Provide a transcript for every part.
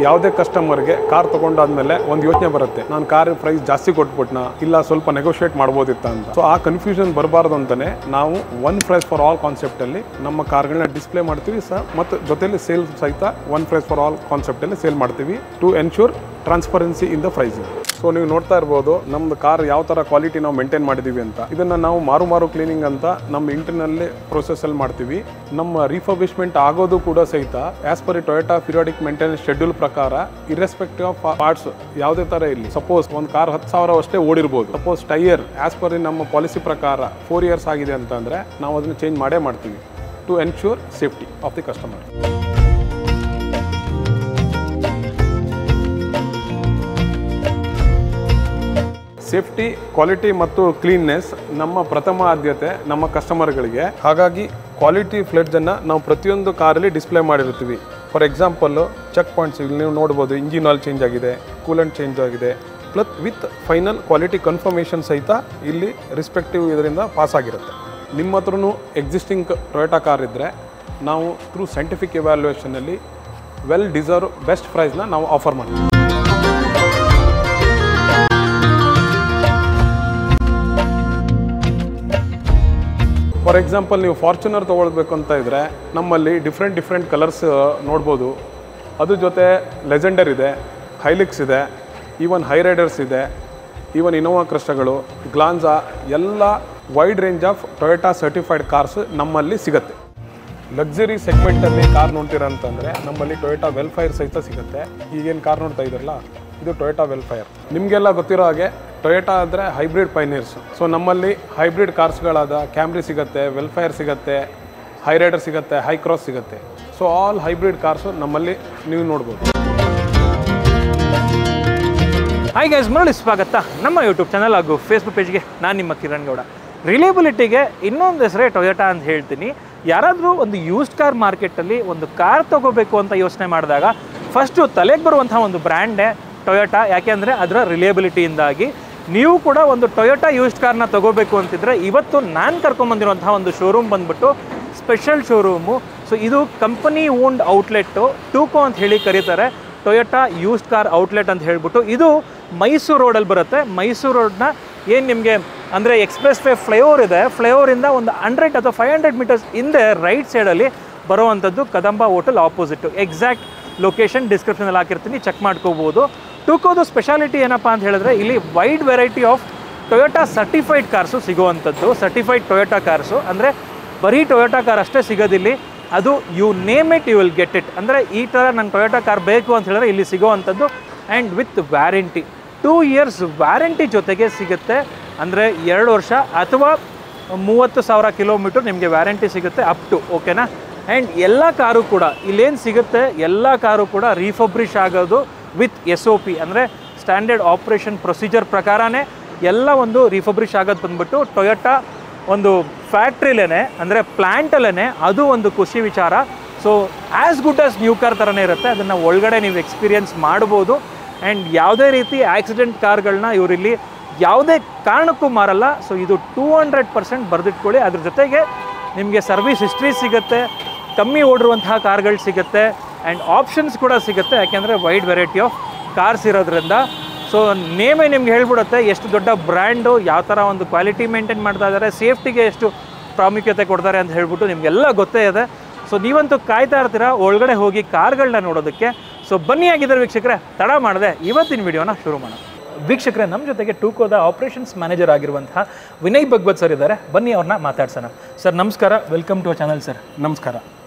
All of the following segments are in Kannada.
ಯಾವುದೇ ಕಸ್ಟಮರ್ಗೆ ಕಾರ್ ತೊಗೊಂಡಾದ್ಮೇಲೆ ಒಂದು ಯೋಚನೆ ಬರುತ್ತೆ, ನಾನು ಕಾರ್ ಪ್ರೈಸ್ ಜಾಸ್ತಿ ಕೊಟ್ಬಿಟ್ನಾ ಇಲ್ಲ ಸ್ವಲ್ಪ ನೆಗೋಷಿಯೇಟ್ ಮಾಡ್ಬೋದಿತ್ತ ಅಂತ. ಸೊ ಆ ಕನ್ಫ್ಯೂಷನ್ ಬರಬಾರ್ದು ಅಂತಾನೆ ನಾವು ಒನ್ ಪ್ರೈಸ್ ಫಾರ್ ಆಲ್ ಕಾನ್ಸೆಪ್ಟಲ್ಲಿ ನಮ್ಮ ಕಾರ್ಗಳನ್ನ ಡಿಸ್ಪ್ಲೇ ಮಾಡ್ತೀವಿ ಮತ್ತು ಜೊತೆಯಲ್ಲಿ ಸೇಲ್ ಸಹಿತ ಒನ್ ಪ್ರೈಸ್ ಫಾರ್ ಆಲ್ ಕಾನ್ಸೆಪ್ಟಲ್ಲಿ ಸೇಲ್ ಮಾಡ್ತೀವಿ to ensure transparency in the pricing. So ನೀವು ನೋಡ್ತಾ ಇರ್ಬೋದು ನಮ್ದು ಕಾರ್ ಯಾವ ಥರ ಕ್ವಾಲಿಟಿ ನಾವು ಮೇಂಟೈನ್ ಮಾಡಿದ್ದೀವಿ ಅಂತ. ಇದನ್ನು ನಾವು ಮಾರು ಕ್ಲೀನಿಂಗ್ ಅಂತ ನಮ್ಮ ಇಂಟರ್ನಲ್ಲಿ ಪ್ರೊಸೆಸ್ಸಲ್ಲಿ ಮಾಡ್ತೀವಿ. ನಮ್ಮ ರಿಫರ್ಬಿಶ್ಮೆಂಟ್ ಆಗೋದು ಕೂಡ ಸಹಿತ as per Toyota periodic maintenance schedule ಪ್ರಕಾರ ಇರ್ರೆಸ್ಪೆಕ್ಟಿವ್ ಆಫ್ ಪಾರ್ಟ್ಸ್ ಯಾವುದೇ ಥರ ಇಲ್ಲಿ. ಸಪೋಸ್ ಒಂದು ಕಾರ್ 10,000 ಅಷ್ಟೇ ಓಡಿರ್ಬೋದು. ಸಪೋಸ್ ಟೈರ್ ಆಸ್ ಪರ್ ನಮ್ಮ ಪಾಲಿಸಿ ಪ್ರಕಾರ 4 years ಆಗಿದೆ ಅಂತಂದರೆ ನಾವು ಅದನ್ನು ಚೇಂಜ್ ಮಾಡೇ ಮಾಡ್ತೀವಿ to ensure safety of the customer. Safety, quality ಮತ್ತು ಕ್ಲೀನ್ನೆಸ್ ನಮ್ಮ ಪ್ರಥಮ ಆದ್ಯತೆ ನಮ್ಮ ಕಸ್ಟಮರ್ಗಳಿಗೆ. ಹಾಗಾಗಿ ಕ್ವಾಲಿಟಿ ಫ್ಲೆಡ್ಜನ್ನು ನಾವು ಪ್ರತಿಯೊಂದು ಕಾರಲ್ಲಿ ಡಿಸ್ಪ್ಲೇ ಮಾಡಿರ್ತೀವಿ. ಫಾರ್ ಎಕ್ಸಾಂಪಲ್ಲು ಚೆಕ್ ಪಾಯಿಂಟ್ಸ್ ಇಲ್ಲಿ ನೀವು ನೋಡ್ಬೋದು, ಇಂಜಿನ್ ಆಯಿಲ್ ಚೇಂಜ್ ಆಗಿದೆ, ಕೂಲೆಂಟ್ ಚೇಂಜ್ ಆಗಿದೆ, plus with final quality confirmation ಸಹಿತ ಇಲ್ಲಿ ರಿಸ್ಪೆಕ್ಟಿವ್ ಇದರಿಂದ ಪಾಸ್ ಆಗಿರುತ್ತೆ. ನಿಮ್ಮ ಹತ್ರನೂ ಎಕ್ಸಿಸ್ಟಿಂಗ್ ಟೊಯೋಟಾ ಕಾರ್ ಇದ್ದರೆ ನಾವು ಥ್ರೂ ಸೈಂಟಿಫಿಕ್ ಎವ್ಯಾಲ್ಯೂಯೇಷನಲ್ಲಿ ವೆಲ್ ಡಿಸರ್ವ್ ಬೆಸ್ಟ್ ಪ್ರೈಸ್ನ ನಾವು ಆಫರ್ ಮಾಡ್ತೀವಿ. ಫಾರ್ ಎಕ್ಸಾಂಪಲ್ ನೀವು ಫಾರ್ಚುನರ್ ತೊಗೊಳ್ಬೇಕು ಅಂತ ಇದ್ದರೆ ನಮ್ಮಲ್ಲಿ ಡಿಫ್ರೆಂಟ್ ಕಲರ್ಸ್ ನೋಡ್ಬೋದು. ಅದ್ರ ಜೊತೆ ಲೆಜೆಂಡರ್ ಇದೆ, ಹೈಲಿಕ್ಸ್ ಇದೆ, ಈವನ್ ಹೈ ರೈಡರ್ಸ್ ಇದೆ, ಈವನ್ ಇನೋವಾ ಕ್ರಿಸ್ಟಾಗಳು, ಗ್ಲಾನ್ಸಾ ಎಲ್ಲ wide range of Toyota certified cars ನಮ್ಮಲ್ಲಿ ಸಿಗುತ್ತೆ. ಲಕ್ಸುರಿ ಸೆಗ್ಮೆಂಟಲ್ಲಿ ಕಾರ್ ನೋಡ್ತೀರ ಅಂತಂದರೆ ನಮ್ಮಲ್ಲಿ ಟೊಯೋಟಾ ವೆಲ್ಫೈರ್ ಸಹಿತ ಸಿಗುತ್ತೆ. ಈಗೇನು ಕಾರ್ ನೋಡ್ತಾ ಇದ್ರಲ್ಲ ಇದು ಟೊಯೋಟಾ ವೆಲ್ಫೈರ್. ನಿಮಗೆಲ್ಲ ಗೊತ್ತಿರೋ ಹಾಗೆ ಟೊಯೋಟಾ ಅಂದರೆ ಹೈಬ್ರಿಡ್ ಪೈನಿಯರ್ಸ್. ಸೊ ನಮ್ಮಲ್ಲಿ ಹೈಬ್ರಿಡ್ ಕಾರ್ಸ್ಗಳಾದ ಕ್ಯಾಮ್ರಿ ಸಿಗುತ್ತೆ, ವೆಲ್ಫೈರ್ ಸಿಗುತ್ತೆ, ಹೈ ರೈಡರ್ ಸಿಗುತ್ತೆ, ಹೈ ಕ್ರಾಸ್ ಸಿಗುತ್ತೆ. ಸೊ ಆಲ್ ಹೈಬ್ರಿಡ್ ಕಾರ್ಸು ನಮ್ಮಲ್ಲಿ ನೀವು ನೋಡ್ಬೋದು. ಹಾಯ್ ಗೈಸ್, ಮರಳಿ ಸ್ವಾಗತ ನಮ್ಮ ಯೂಟ್ಯೂಬ್ ಚಾನಲ್ ಹಾಗೂ ಫೇಸ್ಬುಕ್ ಪೇಜ್ಗೆ. ನಾನು ನಿಮ್ಮ ಕಿರಣ್ ಗೌಡ. ರಿಲೇಬಿಲಿಟಿಗೆ ಇನ್ನೊಂದು ಹೆಸರೇ ಟೊಯೋಟಾ ಅಂತ ಹೇಳ್ತೀನಿ. ಯಾರಾದರೂ ಒಂದು ಯೂಸ್ಡ್ ಕಾರ್ ಮಾರ್ಕೆಟಲ್ಲಿ ಒಂದು ಕಾರ್ ತೊಗೋಬೇಕು ಅಂತ ಯೋಚನೆ ಮಾಡಿದಾಗ ಫಸ್ಟು ತಲೆಗೆ ಬರುವಂಥ ಒಂದು ಬ್ರ್ಯಾಂಡೇ ಟೊಯೋಟಾ. ಯಾಕೆಂದರೆ ಅದರ ರಿಲೇಬಿಲಿಟಿಯಿಂದಾಗಿ. ನೀವು ಕೂಡ ಒಂದು ಟೊಯೋಟಾ ಯೂಸ್ಡ್ ಕಾರ್ನ ತೊಗೋಬೇಕು ಅಂತಿದ್ರೆ ಇವತ್ತು ನಾನು ಕರ್ಕೊಂಬಂದಿರುವಂಥ ಒಂದು ಶೋರೂಮ್ ಬಂದ್ಬಿಟ್ಟು ಸ್ಪೆಷಲ್ ಶೋರೂಮು. ಸೊ ಇದು ಕಂಪನಿ ಓನ್ಡ್ ಔಟ್ಲೆಟ್ಟು, ಟೂಕೋ ಅಂತ ಹೇಳಿ ಕರೀತಾರೆ. ಟೊಯೋಟಾ ಯೂಸ್ಡ್ ಕಾರ್ ಔಟ್ಲೆಟ್ ಅಂತ ಹೇಳ್ಬಿಟ್ಟು ಇದು ಮೈಸೂರು ರೋಡಲ್ಲಿ ಬರುತ್ತೆ. ಮೈಸೂರು ರೋಡ್ನ ಏನು ನಿಮಗೆ ಅಂದರೆ ಎಕ್ಸ್ಪ್ರೆಸ್ ವೇ ಫ್ಲೈಓವರ್ ಇದೆ, ಫ್ಲೈಓವರಿಂದ ಒಂದು 100 ಅಥವಾ 500 ಮೀಟರ್ಸ್ ಹಿಂದೆ ರೈಟ್ ಸೈಡಲ್ಲಿ ಬರುವಂಥದ್ದು Kadamba hotel opposite. Exact location ಡಿಸ್ಕ್ರಿಪ್ಷನಲ್ಲಿ ಹಾಕಿರ್ತೀನಿ, ಚೆಕ್ ಮಾಡ್ಕೋಬೋದು. ಟೂಕೋದು ಸ್ಪೆಷಾಲಿಟಿ ಏನಪ್ಪ ಅಂತ ಹೇಳಿದ್ರೆ ಇಲ್ಲಿ wide variety of Toyota certified cars ಸಿಗುವಂಥದ್ದು. ಸರ್ಟಿಫೈಡ್ ಟೊಯೋಟಾ ಕಾರ್ಸು ಅಂದರೆ ಬರೀ ಟೊಯೋಟಾ ಕಾರ್ ಅಷ್ಟೇ ಸಿಗೋದಿಲ್ಲಿ, ಅದು you name it you will get it. ಅಂದರೆ ಈ ಥರ ನಂಗೆ ಟೊಯೋಟಾ ಕಾರ್ ಬೇಕು ಅಂತ ಹೇಳಿದ್ರೆ ಇಲ್ಲಿ ಸಿಗೋವಂಥದ್ದು. And with warranty 2 years warranty ಜೊತೆಗೆ ಸಿಗುತ್ತೆ. ಅಂದರೆ 2 ವರ್ಷ ಅಥವಾ 30,000 ಕಿಲೋಮೀಟರ್ ನಿಮಗೆ ವ್ಯಾರಂಟಿ ಸಿಗುತ್ತೆ ಅಪ್ ಟು. ಓಕೆನಾ? ಆ್ಯಂಡ್ ಎಲ್ಲ ಕಾರು ಕೂಡ ಇಲ್ಲೇನು ಸಿಗುತ್ತೆ ಎಲ್ಲ ಕಾರು ಕೂಡ ರೀಫಬ್ರಿಷ್ ಆಗೋದು ವಿತ್ SOP ಅಂದರೆ ಸ್ಟ್ಯಾಂಡರ್ಡ್ ಆಪ್ರೇಷನ್ ಪ್ರೊಸೀಜರ್ ಪ್ರಕಾರನೇ ಎಲ್ಲ ಒಂದು ರೀಫಬ್ರಿಷ್ ಆಗೋದು ಬಂದ್ಬಿಟ್ಟು ಟೊಯೋಟಾ ಒಂದು ಫ್ಯಾಕ್ಟ್ರಿಲೇ ಅಂದರೆ ಪ್ಲ್ಯಾಂಟಲ್ಲೇ. ಅದು ಒಂದು ಖುಷಿ ವಿಚಾರ. So as good as new car ಥರನೇ ಇರುತ್ತೆ. ಅದನ್ನು ಒಳಗಡೆ ನೀವು ಎಕ್ಸ್ಪೀರಿಯನ್ಸ್ ಮಾಡ್ಬೋದು. ಆ್ಯಂಡ್ ಯಾವುದೇ ರೀತಿ ಆಕ್ಸಿಡೆಂಟ್ ಕಾರ್ಗಳನ್ನ ಇವರಿಲ್ಲಿ ಯಾವುದೇ ಕಾರಣಕ್ಕೂ ಮಾರಲ್ಲ. ಸೊ ಇದು 200% ಬರೆದಿಟ್ಕೊಳ್ಳಿ. ಅದ್ರ ಜೊತೆಗೆ ನಿಮಗೆ ಸರ್ವಿಸ್ ಹಿಸ್ಟ್ರಿ ಸಿಗುತ್ತೆ, ಕಮ್ಮಿ ಓಡಿರುವಂತಹ ಕಾರ್ಗಳು ಸಿಗುತ್ತೆ, ಆ್ಯಂಡ್ ಆಪ್ಷನ್ಸ್ ಕೂಡ ಸಿಗುತ್ತೆ. ಯಾಕೆಂದರೆ ವೈಡ್ ವೆರೈಟಿ ಆಫ್ ಕಾರ್ಸ್ ಇರೋದ್ರಿಂದ. ಸೊ ನೇಮೇ ನಿಮ್ಗೆ ಹೇಳ್ಬಿಡುತ್ತೆ ಎಷ್ಟು ದೊಡ್ಡ ಬ್ರ್ಯಾಂಡು, ಯಾವ ಥರ ಒಂದು ಕ್ವಾಲಿಟಿ ಮೇಂಟೈನ್ ಮಾಡ್ತಾ ಇದ್ದಾರೆ, ಸೇಫ್ಟಿಗೆ ಎಷ್ಟು ಪ್ರಾಮುಖ್ಯತೆ ಕೊಡ್ತಾರೆ ಅಂತ ಹೇಳ್ಬಿಟ್ಟು ನಿಮಗೆಲ್ಲ ಗೊತ್ತೇ ಇದೆ. ಸೊ ನೀವಂತೂ ಕಾಯ್ತಾ ಇರ್ತೀರಾ ಒಳಗಡೆ ಹೋಗಿ ಕಾರ್ಗಳನ್ನ ನೋಡೋದಕ್ಕೆ. ಸೊ ಬನ್ನಿ ಆಗಿದ್ದಾರೆ ವೀಕ್ಷಕರೇ, ತಡ ಮಾಡಿದೆ ಇವತ್ತಿನ ವಿಡಿಯೋನ ಶುರು ಮಾಡೋಣ. ವೀಕ್ಷಕರೇ, ನಮ್ಮ ಜೊತೆಗೆ ಟೂಕೋದ ಆಪರೇಷನ್ಸ್ ಮ್ಯಾನೇಜರ್ ಆಗಿರುವಂತಹ ವಿನಯ್ ಭಗವತ್ ಸರ್ ಇದ್ದಾರೆ. ಬನ್ನಿ ಅವ್ರನ್ನ ಮಾತಾಡ್ಸೋಣ. ಸರ್ ನಮಸ್ಕಾರ, ವೆಲ್ಕಮ್ ಟು ಚಾನಲ್. ಸರ್ ನಮಸ್ಕಾರ.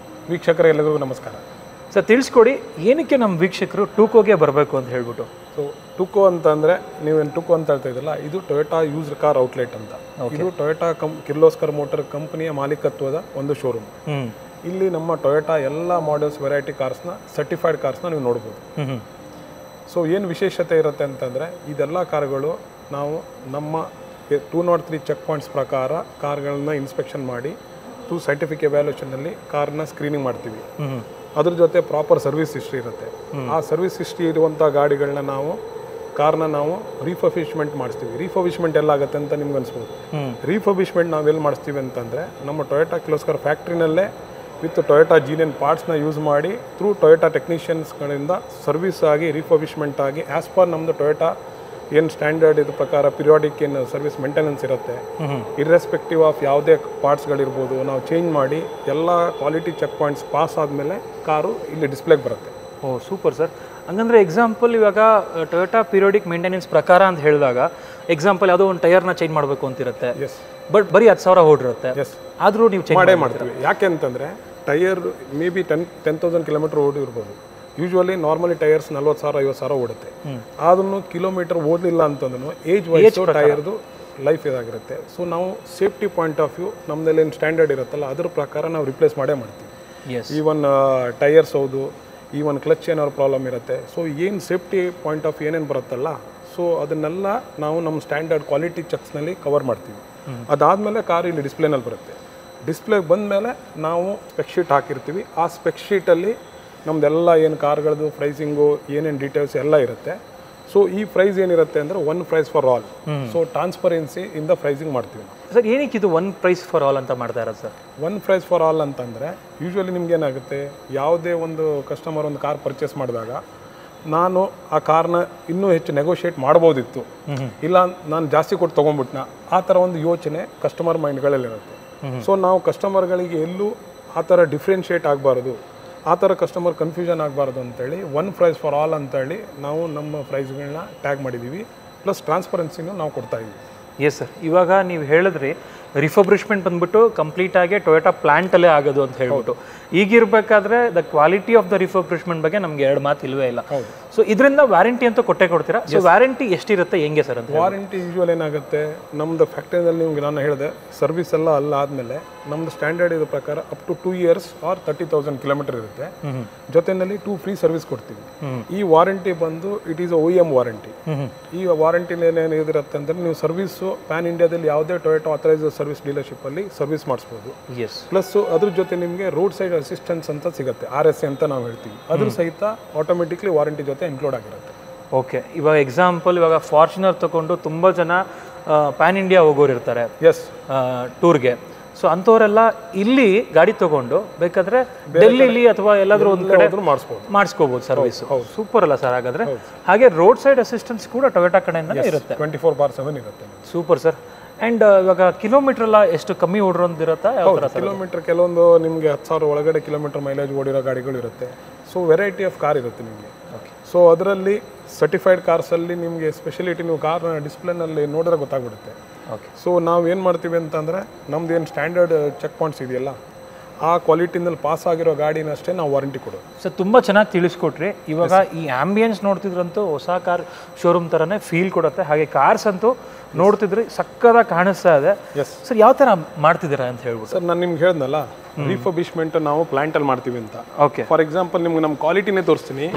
ವೀಕ್ಷಕರೇ ಎಲ್ಲರಿಗೂ ನಮಸ್ಕಾರ. ಸರ್ ತಿಳಿಸ್ಕೊಡಿ, ಏನಕ್ಕೆ ನಮ್ಮ ವೀಕ್ಷಕರು ಟೂಕೋಗೆ ಬರಬೇಕು ಅಂತ ಹೇಳ್ಬಿಟ್ಟು. ಸೊ ಟುಕೋ ಅಂತಂದರೆ ನೀವೇನು ಟುಕೋ ಅಂತ ಹೇಳ್ತಾ ಇದ್ರಲ್ಲ, ಇದು ಟೊಯೋಟಾ ಯೂಸ್ಡ್ ಕಾರ್ ಔಟ್ಲೆಟ್ ಅಂತ. ಇದು ಟೊಯೋಟಾ ಕಿರ್ಲೋಸ್ಕರ್ ಮೋಟರ್ ಕಂಪನಿಯ ಮಾಲೀಕತ್ವದ ಒಂದು ಶೋರೂಮ್. ಇಲ್ಲಿ ನಮ್ಮ ಟೊಯೋಟಾ ಎಲ್ಲ ಮಾಡೆಲ್ಸ್ ವೆರೈಟಿ ಕಾರ್ಸ್ನ ಸರ್ಟಿಫೈಡ್ ಕಾರ್ಸ್ನ ನೀವು ನೋಡ್ಬೋದು. ಸೊ ಏನು ವಿಶೇಷತೆ ಇರುತ್ತೆ ಅಂತಂದರೆ ಇದೆಲ್ಲ ಕಾರ್ಗಳು ನಾವು ನಮ್ಮ 203 ಚೆಕ್ ಪಾಯಿಂಟ್ಸ್ ಪ್ರಕಾರ ಕಾರ್ಗಳನ್ನ ಇನ್ಸ್ಪೆಕ್ಷನ್ ಮಾಡಿ ಟು ಸೈಂಟಿಫಿಕ್ ಎವ್ಯಾಲ್ಯೂಷನಲ್ಲಿ ಕಾರ್ನ ಸ್ಕ್ರೀನಿಂಗ್ ಮಾಡ್ತೀವಿ. ಅದ್ರ ಜೊತೆ ಪ್ರಾಪರ್ ಸರ್ವಿಸ್ ಹಿಸ್ಟ್ರಿ ಇರುತ್ತೆ. ಆ ಸರ್ವಿಸ್ ಹಿಸ್ಟ್ರಿ ಇರುವಂಥ ಗಾಡಿಗಳನ್ನ ಕಾರ್ನ ನಾವು ರೀಫರ್ಬಿಶ್ಮೆಂಟ್ ಮಾಡಿಸ್ತೀವಿ. ರೀಫರ್ಬಿಶ್ಮೆಂಟ್ ಎಲ್ಲ ಆಗುತ್ತೆ ಅಂತ ನಿಮ್ಗೆ ಅನ್ಸ್ಬೋದು. ರೀಫರ್ಬಿಶ್ಮೆಂಟ್ ನಾವು ಎಲ್ಲಿ ಮಾಡಿಸ್ತೀವಿ ಅಂತಂದರೆ ನಮ್ಮ ಟೊಯೋಟಾ ಕಿರ್ಲೋಸ್ಕರ್ ಫ್ಯಾಕ್ಟ್ರಿನಲ್ಲೇ ವಿತ್ ಟೊಯೋಟಾ ಜೀನಿಯನ್ ಪಾರ್ಟ್ಸ್ನ ಯೂಸ್ ಮಾಡಿ ಥ್ರೂ ಟೊಯೋಟಾ ಟೆಕ್ನಿಷಿಯನ್ಸ್ಗಳಿಂದ ಸರ್ವಿಸ್ ಆಗಿ ರಿಫರ್ಬಿಶ್ಮೆಂಟ್ ಆಗಿ ಆ್ಯಸ್ ಪರ್ ನಮ್ಮದು ಟೊಯೋಟಾ ಏನು ಸ್ಟ್ಯಾಂಡರ್ಡ್ ಇದು ಪ್ರಕಾರ ಪಿರಿಯಾಡಿಕ್ ಏನು ಸರ್ವಿಸ್ ಮೇಂಟೆನೆನ್ಸ್ ಇರುತ್ತೆ, ಇರ್ರೆಸ್ಪೆಕ್ಟಿವ್ ಆಫ್ ಯಾವುದೇ ಪಾರ್ಟ್ಸ್ಗಳಿರ್ಬೋದು ನಾವು ಚೇಂಜ್ ಮಾಡಿ ಎಲ್ಲ ಕ್ವಾಲಿಟಿ ಚೆಕ್ ಪಾಯಿಂಟ್ಸ್ ಪಾಸ್ ಆದಮೇಲೆ ಕಾರು ಇಲ್ಲಿ ಡಿಸ್ಪ್ಲೇಗೆ ಬರುತ್ತೆ. Oh super sir. ಹಂಗಂದ್ರೆ ಎಕ್ಸಾಂಪಲ್ ಇವಾಗ ಟೊಯೋಟಾ ಪಿರಿಯಾಡಿಕ್ ಮೇಂಟೆನೆನ್ಸ್ ಪ್ರಕಾರ ಅಂತ ಹೇಳಿದಾಗ ಎಕ್ಸಾಂಪಲ್ ಯಾವುದೋ ಒಂದು ಟೈರ್ನ ಚೇಂಜ್ ಮಾಡಬೇಕು ಅಂತಿರುತ್ತೆ, ಬಟ್ ಬರೀ 10,000 ಓಡಿರುತ್ತೆ, ಆದರೂ ನೀವು ಚೇಂಜ್ ಮಾಡ್ತೀವಿ. ಯಾಕೆ ಅಂತಂದರೆ ಟೈರ್ ಮೇ ಬಿ 10,000 ಕಿಲೋಮೀಟರ್ ಓಡಿರ್ಬೋದು. ಯೂಶ್ವಲಿ ನಾರ್ಮಲಿ ಟೈರ್ಸ್ 40,000 50,000 ಓಡುತ್ತೆ. ಅದನ್ನು ಕಿಲೋಮೀಟರ್ ಓಡಲಿಲ್ಲ ಅಂತಂದ್ರೂ ಏಜ್ ವೈಸ್ ಟೈರ್ದು ಲೈಫ್ ಇದಾಗಿರುತ್ತೆ. ಸೊ ನಾವು ಸೇಫ್ಟಿ ಪಾಯಿಂಟ್ ಆಫ್ ವ್ಯೂ ನಮ್ಮದಲ್ಲಿ ಏನು ಸ್ಟ್ಯಾಂಡರ್ಡ್ ಇರುತ್ತಲ್ಲ ಅದ್ರ ಪ್ರಕಾರ ನಾವು ರಿಪ್ಲೇಸ್ ಮಾಡೇ ಮಾಡ್ತೀವಿ. ಈವನ್ ಟೈರ್ಸ್ ಹೌದು, ಈವನ್ ಕ್ಲಚ್ ಏನಾದ್ರು ಪ್ರಾಬ್ಲಮ್ ಇರುತ್ತೆ. ಸೊ ಏನು ಸೇಫ್ಟಿ ಪಾಯಿಂಟ್ ಆಫ್ ಏನೇನು ಬರುತ್ತಲ್ಲ, ಸೊ ಅದನ್ನೆಲ್ಲ ನಾವು ನಮ್ಮ ಸ್ಟ್ಯಾಂಡರ್ಡ್ ಕ್ವಾಲಿಟಿ ಚೆಕ್ಸ್ನಲ್ಲಿ ಕವರ್ ಮಾಡ್ತೀವಿ. ಅದಾದಮೇಲೆ ಕಾರ್ ಇಲ್ಲಿ ಡಿಸ್ಪ್ಲೇನಲ್ಲಿ ಬರುತ್ತೆ. ಡಿಸ್ಪ್ಲೇಗೆ ಬಂದಮೇಲೆ ನಾವು ಸ್ಪೆಕ್ ಶೀಟ್ ಹಾಕಿರ್ತೀವಿ. ಆ ಸ್ಪೆಕ್ ಶೀಟಲ್ಲಿ ನಮ್ಮದೆಲ್ಲ ಏನು ಕಾರ್ಗಳದ್ದು ಪ್ರೈಸಿಂಗು ಏನೇನು ಡೀಟೇಲ್ಸ್ ಎಲ್ಲ ಇರುತ್ತೆ. ಸೊ ಈ ಪ್ರೈಸ್ ಏನಿರುತ್ತೆ ಅಂದರೆ one price for all. So transparency ಇಂದ ಪ್ರೈಸಿಂಗ್ ಮಾಡ್ತೀವಿ ನಾವು. ಸರ್ ಏನಕ್ಕೆ ಇದು ಒನ್ ಪ್ರೈಸ್ ಫಾರ್ ಆಲ್ ಅಂತ ಮಾಡ್ತಾ ಇರೋದು sir? One price for all ಅಂತಂದರೆ ಯೂಶ್ವಲಿ ನಿಮ್ಗೆ ಏನಾಗುತ್ತೆ, ಯಾವುದೇ ಒಂದು ಕಸ್ಟಮರ್ ಒಂದು ಕಾರ್ ಪರ್ಚೇಸ್ ಮಾಡಿದಾಗ ನಾನು ಆ ಕಾರ್ನ ಇನ್ನೂ ಹೆಚ್ಚು ನೆಗೋಷಿಯೇಟ್ ಮಾಡ್ಬೋದಿತ್ತು, ಇಲ್ಲ ನಾನು ಜಾಸ್ತಿ ಕೊಟ್ಟು ತೊಗೊಂಡ್ಬಿಟ್ನ, ಆ ಥರ ಒಂದು ಯೋಚನೆ ಕಸ್ಟಮರ್ ಮೈಂಡ್ಗಳಲ್ಲಿರುತ್ತೆ. ಸೊ ನಾವು ಕಸ್ಟಮರ್ಗಳಿಗೆ ಎಲ್ಲೂ ಆ ಥರ ಡಿಫ್ರೆನ್ಷಿಯೇಟ್ ಆಗಬಾರ್ದು, ಆ ಥರ ಕಸ್ಟಮರ್ ಕನ್ಫ್ಯೂಷನ್ ಆಗಬಾರ್ದು ಅಂತೇಳಿ ಒನ್ ಪ್ರೈಸ್ ಫಾರ್ ಆಲ್ ಅಂತೇಳಿ ನಾವು ನಮ್ಮ ಪ್ರೈಸ್ಗಳನ್ನ ಟ್ಯಾಗ್ ಮಾಡಿದ್ದೀವಿ. ಪ್ಲಸ್ ಟ್ರಾನ್ಸ್ಪರೆನ್ಸಿನೂ ನಾವು ಕೊಡ್ತಾ ಇದ್ದೀವಿ. Yes sir. ಇವಾಗ ನೀವು ಹೇಳಿದ್ರಿ ರಿಫರ್ಬಿಶ್ಮೆಂಟ್ ಬಂದ್ಬಿಟ್ಟು ಕಂಪ್ಲೀಟಾಗಿ ಟೊಯೋಟಾ ಪ್ಲಾಂಟಲ್ಲೇ ಆಗೋದು ಅಂತ ಹೇಳ್ಬಿಟ್ಟು. ಈಗಿರಬೇಕಾದ್ರೆ the quality of the refurbishment ಬಗ್ಗೆ ನಮ್ಗೆ 2 ಮಾತು ಇಲ್ವೇ ಇಲ್ಲ. ಸೊ ಇದರಿಂದ ವ್ಯಾರಂಟಿ ಅಂತ ಕೊಡ್ತೀರಾ? ಸೊ ವ್ಯಾರಂಟಿ ಎಷ್ಟಿರುತ್ತೆ, ಹೆಂಗೆ ಸರ್ ಅಂತ? ವಾರಂಟಿ ಯೂಶ್ವಲ್ ಏನಾಗುತ್ತೆ, ನಮ್ಮದು ಫ್ಯಾಕ್ಟ್ರಿನಲ್ಲಿ ನಿಮ್ಗೆ ನಾನು ಹೇಳಿದೆ ಸರ್ವಿಸ್ ಎಲ್ಲ ಅಲ್ಲ ಆದಮೇಲೆ ನಮ್ಮದು ಸ್ಟ್ಯಾಂಡರ್ಡ್ ಇರೋ ಪ್ರಕಾರ up to 2 years or 30,000 kilometre ಇರುತ್ತೆ. ಜೊತೆಯಲ್ಲಿ 2 ಫ್ರೀ ಸರ್ವಿಸ್ ಕೊಡ್ತೀವಿ. ಈ ವಾರಂಟಿ ಬಂದು ಇಟ್ ಈಸ್ OEM ವಾರಂಟಿ. ಈ ವಾರಂಟಿಲಿ ಏನೇನಿರುತ್ತೆ ಅಂದರೆ ನೀವು ಸರ್ವಿಸು ಪ್ಯಾನ್ ಇಂಡಿಯಾದಲ್ಲಿ ಯಾವುದೇ ಟೊಯೋಟಾ ಆಥರೈಸ್ ಸರ್ವಿಸ್ ಡೀಲರ್ಶಿಪ್ಪಲ್ಲಿ ಸರ್ವಿಸ್ ಮಾಡಿಸ್ಬೋದು. ಪ್ಲಸ್ ಅದ್ರ ಜೊತೆ ನಿಮಗೆ ರೋಡ್ ಸೈಡ್ ಅಸಿಸ್ಟೆನ್ಸ್ ಅಂತ ಸಿಗುತ್ತೆ, RSA ಅಂತ ನಾವು ಹೇಳ್ತೀವಿ. ಅದ್ರ ಸಹಿತ ಆಟೋಮೆಟಿಕ್ಲಿ ವಾರಂಟಿ ಜೊತೆ ಇನ್ಕ್ಲೂಡ್ ಆಗಿರುತ್ತೆ. ಓಕೆ. ಇವಾಗ ಎಕ್ಸಾಂಪಲ್ ಇವಾಗ ಫಾರ್ಚುನರ್ ತಗೊಂಡು ತುಂಬ ಜನ ಪ್ಯಾನ್ ಇಂಡಿಯಾ ಹೋಗೋರು ಇರ್ತಾರೆ ಟೂರ್ಗೆ. ಸೊ ಅಂಥವರೆಲ್ಲ ಇಲ್ಲಿ ಗಾಡಿ ತಗೊಂಡು ಬೇಕಾದ್ರೆ ಡೆಲ್ಲಿಲಿ ಅಥವಾ ಎಲ್ಲಾದ್ರೂ ಒಂದು ಕಡೆ ಮಾಡಿಸ್ಕೋಬಹುದು ಸರ್ವಿಸ್. ಸೂಪರ್ ಅಲ್ಲ ಸರ್ ಹಾಗಾದ್ರೆ? ಹಾಗೆ ರೋಡ್ ಸೈಡ್ ಅಸಿಸ್ಟೆನ್ಸ್ ಕೂಡ ಟೊಯೋಟಾ ಕಡೆಯಿಂದ ಇರುತ್ತೆ, 24/7 ಇರುತ್ತೆ. Super sir. ಆ್ಯಂಡ್ ಇವಾಗ ಕಿಲೋಮೀಟರ್ ಎಲ್ಲ ಎಷ್ಟು ಕಮ್ಮಿ ಓಡಿರೋದಿರುತ್ತಾ? ಯಾವ ಥರ ಕಿಲೋಮೀಟರ್ ಕೆಲವೊಂದು ನಿಮಗೆ 10,000 ಒಳಗಡೆ ಕಿಲೋಮೀಟರ್ ಮೈಲೇಜ್ ಓಡಿರೋ ಗಾಡಿಗಳು ಇರುತ್ತೆ. ಸೊ ವೆರೈಟಿ ಆಫ್ ಕಾರ್ ಇರುತ್ತೆ ನಿಮಗೆ. ಸೊ ಅದರಲ್ಲಿ ಸರ್ಟಿಫೈಡ್ ಕಾರ್ಸಲ್ಲಿ ನಿಮಗೆ ಸ್ಪೆಷಲಿಟಿ ನೀವು ಕಾರ್ನ ಡಿಸ್ಪ್ಲೇನಲ್ಲಿ ನೋಡಿದ್ರೆ ಗೊತ್ತಾಗ್ಬಿಡುತ್ತೆ. ಸೊ ನಾವು ಏನು ಮಾಡ್ತೀವಿ ಅಂತಂದರೆ ನಮ್ದು ಏನು ಸ್ಟ್ಯಾಂಡರ್ಡ್ ಚೆಕ್ ಪಾಯಿಂಟ್ಸ್ ಇದೆಯಲ್ಲ ಆ ಕ್ವಾಲಿಟಿನಲ್ಲಿ ಪಾಸ್ ಆಗಿರೋ ಗಾಡಿನಷ್ಟೇ ನಾವು ವಾರಂಟಿ ಕೊಡೋದು. ಸರ್ ತುಂಬ ಚೆನ್ನಾಗಿ ತಿಳಿಸ್ಕೊಟ್ರಿ. ಇವಾಗ ಈ ಆಂಬಿಯನ್ಸ್ ನೋಡ್ತಿದ್ರಂತೂ ಹೊಸ ಕಾರ್ ಶೋರೂಮ್ ಥರನೇ ಫೀಲ್ ಕೊಡುತ್ತೆ. ಹಾಗೆ ಕಾರ್ಸ್ ಅಂತೂ ನೋಡ್ತಿದ್ರಿ ಸಕ್ಕದಾಗಿ ಕಾಣಿಸ್ತಾ ಇದೆ. ಸರ್ ಯಾವ ಥರ ಮಾಡ್ತಿದ್ದೀರಾ ಅಂತ ಹೇಳ್ಬೋದು? ಸರ್ ನಾನು ನಿಮ್ಗೆ ಹೇಳಿದ್ನಲ್ಲ ರಿಫರ್ಬಿಶ್ಮೆಂಟ್ ನಾವು ಪ್ಲಾಂಟಲ್ಲಿ ಮಾಡ್ತೀವಿ ಅಂತ. ಓಕೆ. ಫಾರ್ ಎಕ್ಸಾಂಪಲ್ ನಿಮ್ಗೆ ನಮ್ಮ ಕ್ವಾಲಿಟಿನೇ ತೋರಿಸ್ತೀನಿ,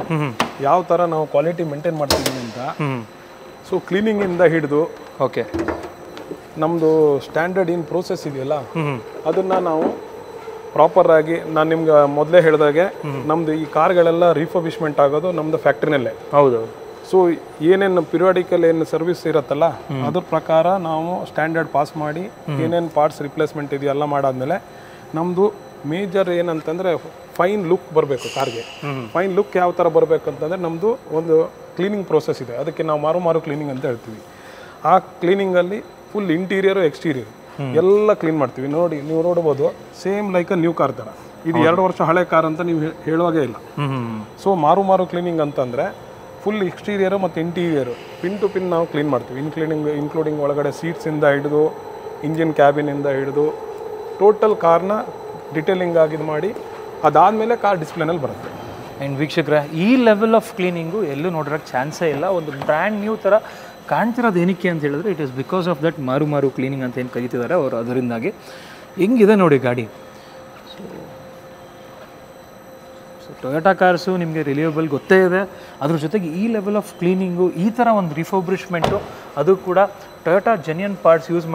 ಯಾವ ಥರ ನಾವು ಕ್ವಾಲಿಟಿ ಮೇಂಟೈನ್ ಮಾಡ್ತಿದ್ದೀವಿ ಅಂತ. ಸೊ ಕ್ಲೀನಿಂಗಿಂದ ಹಿಡಿದು ಓಕೆ ನಮ್ಮದು ಸ್ಟ್ಯಾಂಡರ್ಡ್ ಏನು ಪ್ರೋಸೆಸ್ ಇದೆಯಲ್ಲ ಅದನ್ನು ನಾವು ಪ್ರಾಪರ್ ಆಗಿ ನಾನು ನಿಮ್ಗೆ ಮೊದಲೇ ಹೇಳಿದಾಗೆ ನಮ್ಮದು ಈ ಕಾರ್ಗಳೆಲ್ಲ ರಿಫರ್ಬಿಶ್ಮೆಂಟ್ ಆಗೋದು ನಮ್ಮದು ಫ್ಯಾಕ್ಟ್ರಿನಲ್ಲೇ. ಹೌದು. ಸೊ ಏನೇನು ಪಿರಿಯಾಡಿಕಲ್ ಏನು ಸರ್ವಿಸ್ ಇರುತ್ತಲ್ಲ ಅದ್ರ ಪ್ರಕಾರ ನಾವು ಸ್ಟ್ಯಾಂಡರ್ಡ್ ಪಾಸ್ ಮಾಡಿ ಏನೇನು ಪಾರ್ಟ್ಸ್ ರಿಪ್ಲೇಸ್ಮೆಂಟ್ ಇದೆಯೆಲ್ಲ ಮಾಡಾದ್ಮೇಲೆ ನಮ್ಮದು ಮೇಜರ್ ಏನಂತಂದರೆ ಫೈನ್ ಲುಕ್ ಬರಬೇಕು ಕಾರ್ಗೆ. ಫೈನ್ ಲುಕ್ ಯಾವ ಥರ ಬರಬೇಕು ಅಂತಂದರೆ ನಮ್ಮದು ಒಂದು ಕ್ಲೀನಿಂಗ್ ಪ್ರೋಸೆಸ್ ಇದೆ, ಅದಕ್ಕೆ ನಾವು ಮಾರು ಕ್ಲೀನಿಂಗ್ ಅಂತ ಹೇಳ್ತೀವಿ. ಆ ಕ್ಲೀನಿಂಗಲ್ಲಿ ಫುಲ್ ಇಂಟೀರಿಯರು ಎಕ್ಸ್ಟೀರಿಯರ್ ಎಲ್ಲ ಕ್ಲೀನ್ ಮಾಡ್ತೀವಿ. ನೋಡಿ ನೀವು ನೋಡ್ಬೋದು same like a new car ಥರ. ಇದು 2 ವರ್ಷ ಹಳೆ ಕಾರ್ ಅಂತ ನೀವು ಹೇಳುವಾಗೇ ಇಲ್ಲ. ಸೊ ಮಾರು ಕ್ಲೀನಿಂಗ್ ಅಂತಂದರೆ ಫುಲ್ ಎಕ್ಸ್ಟೀರಿಯರು ಮತ್ತು ಇಂಟೀರಿಯರು ಪಿನ್ ಟು ಪಿನ್ ನಾವು ಕ್ಲೀನ್ ಮಾಡ್ತೀವಿ. ಇನ್ಕ್ಲೂಡಿಂಗ್ ಒಳಗಡೆ ಸೀಟ್ಸಿಂದ ಹಿಡಿದು ಇಂಜಿನ್ ಕ್ಯಾಬಿನಿಂದ ಹಿಡಿದು ಟೋಟಲ್ ಕಾರ್ನ ಡಿಟೇಲಿಂಗ್ ಆಗಿದ್ದು ಮಾಡಿ ಅದಾದಮೇಲೆ ಕಾರ್ ಡಿಸ್ಪ್ಲೇನಲ್ಲಿ ಬರುತ್ತೆ. ಆ್ಯಂಡ್ ವೀಕ್ಷಕರ ಈ ಲೆವೆಲ್ ಆಫ್ ಕ್ಲೀನಿಂಗು ಎಲ್ಲೂ ನೋಡೋಕ್ಕೆ ಚಾನ್ಸೇ ಇಲ್ಲ. ಒಂದು ಬ್ರ್ಯಾಂಡ್ ನ್ಯೂ ಥರ ಕಾಣ್ತಿರೋದು ಏನಕ್ಕೆ ಅಂತ ಹೇಳಿದ್ರೆ it is because of that ಮಾರು ಕ್ಲೀನಿಂಗ್ ಅಂತ ಏನು ಕರೀತಿದ್ದಾರೆ ಅವರು. ಅದರಿಂದಾಗಿ ಹೆಂಗಿದೆ ನೋಡಿ ಗಾಡಿ. ಸೊ ಟೊಯೋಟಾ ಕಾರ್ಸು ನಿಮಗೆ ರಿಲಿಯಬಲ್ ಗೊತ್ತೇ ಇದೆ, ಅದ್ರ ಜೊತೆಗೆ ಈ ಲೆವೆಲ್ ಆಫ್ ಕ್ಲೀನಿಂಗು ಈ ಥರ ಒಂದು ರಿಫರ್ಬಿಶ್ಮೆಂಟು ಅದು ಕೂಡ ಟೊಯೋಟಾ ಜೆನ್ಯೂನ್ ಪಾರ್ಟ್ಸ್ ಯೂಸ್